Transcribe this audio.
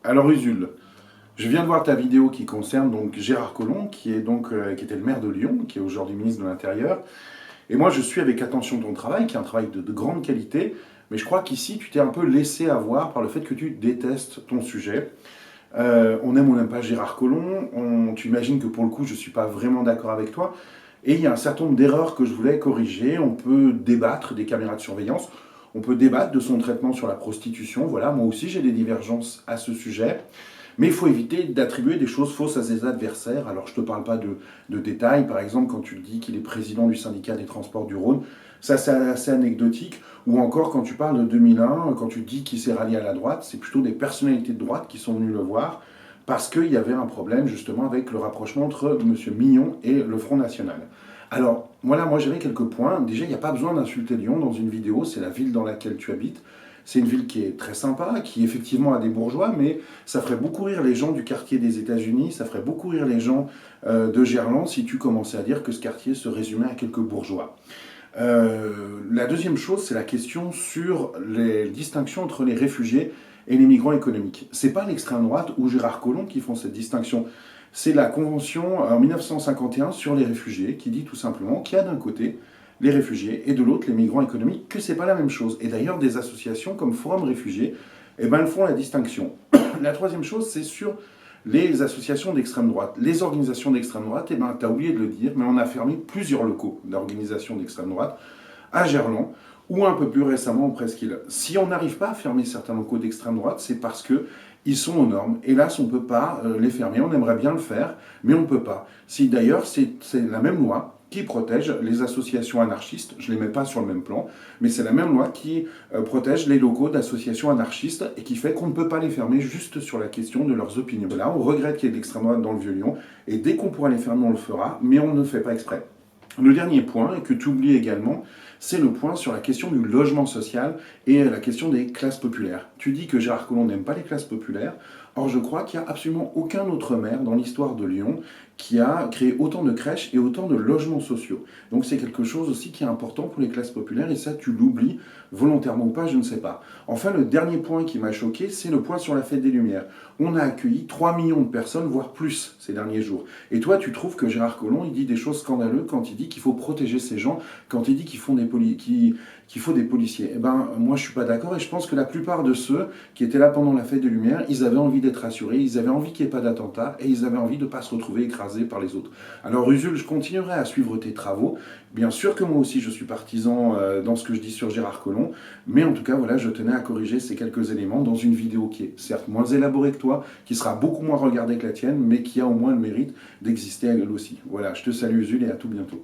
Alors Usul, je viens de voir ta vidéo qui concerne donc Gérard Collomb, qui était le maire de Lyon, qui est aujourd'hui ministre de l'Intérieur. Et moi, je suis avec attention ton travail, qui est un travail de grande qualité, mais je crois qu'ici, tu t'es un peu laissé avoir par le fait que tu détestes ton sujet. On aime ou n'aime pas Gérard Collomb, tu imagines que pour le coup, je ne suis pas vraiment d'accord avec toi. Et il y a un certain nombre d'erreurs que je voulais corriger. On peut débattre des caméras de surveillance, on peut débattre de son traitement sur la prostitution. Voilà, moi aussi j'ai des divergences à ce sujet. Mais il faut éviter d'attribuer des choses fausses à ses adversaires. Alors je ne te parle pas de détails. Par exemple, quand tu dis qu'il est président du syndicat des transports du Rhône, ça c'est assez anecdotique. Ou encore quand tu parles de 2001, quand tu dis qu'il s'est rallié à la droite, c'est plutôt des personnalités de droite qui sont venues le voir parce qu'il y avait un problème justement avec le rapprochement entre M. Millon et le Front National. Alors voilà, moi j'avais quelques points. Déjà, il n'y a pas besoin d'insulter Lyon dans une vidéo, c'est la ville dans laquelle tu habites. C'est une ville qui est très sympa, qui effectivement a des bourgeois, mais ça ferait beaucoup rire les gens du quartier des États-Unis, ça ferait beaucoup rire les gens de Gerland si tu commençais à dire que ce quartier se résumait à quelques bourgeois. La deuxième chose, c'est la question sur les distinctions entre les réfugiés et les migrants économiques. C'est pas l'extrême droite ou Gérard Collomb qui font cette distinction. C'est la Convention en 1951 sur les réfugiés qui dit tout simplement qu'il y a d'un côté les réfugiés et de l'autre les migrants économiques, que c'est pas la même chose. Et d'ailleurs, des associations comme Forum Réfugiés, eh ben, elles font la distinction. La troisième chose, c'est sur les associations d'extrême droite. Les organisations d'extrême droite, eh ben, tu as oublié de le dire, mais on a fermé plusieurs locaux d'organisations d'extrême droite à Gerland ou un peu plus récemment au Presqu'île. Si on n'arrive pas à fermer certains locaux d'extrême droite, c'est parce que ils sont aux normes. Hélas, on ne peut pas les fermer. On aimerait bien le faire, mais on ne peut pas. Si d'ailleurs, c'est la même loi qui protège les associations anarchistes, je ne les mets pas sur le même plan, mais c'est la même loi qui protège les locaux d'associations anarchistes et qui fait qu'on ne peut pas les fermer juste sur la question de leurs opinions. Là, on regrette qu'il y ait de l'extrême droite dans le Vieux-Lyon, et dès qu'on pourra les fermer, on le fera, mais on ne fait pas exprès. Le dernier point, et que tu oublies également, c'est le point sur la question du logement social et la question des classes populaires. Tu dis que Gérard Collomb n'aime pas les classes populaires. Or, je crois qu'il n'y a absolument aucun autre maire dans l'histoire de Lyon qui a créé autant de crèches et autant de logements sociaux. Donc c'est quelque chose aussi qui est important pour les classes populaires, et ça tu l'oublies, volontairement ou pas, je ne sais pas. Enfin, le dernier point qui m'a choqué, c'est le point sur la fête des Lumières. On a accueilli 3 millions de personnes, voire plus, ces derniers jours. Et toi, tu trouves que Gérard Collomb, il dit des choses scandaleuses quand il dit qu'il faut protéger ces gens, quand il dit qu'il faut des policiers. Eh ben, moi, je suis pas d'accord, et je pense que la plupart de ceux qui étaient là pendant la fête des Lumières, ils avaient envie d'être rassurés, ils avaient envie qu'il n'y ait pas d'attentat, et ils avaient envie de ne pas se retrouver écrasés par les autres. Alors Usul, je continuerai à suivre tes travaux. Bien sûr que moi aussi je suis partisan dans ce que je dis sur Gérard Collomb, mais en tout cas voilà, je tenais à corriger ces quelques éléments dans une vidéo qui est certes moins élaborée que toi, qui sera beaucoup moins regardée que la tienne, mais qui a au moins le mérite d'exister elle aussi. Voilà, je te salue Usul et à tout bientôt.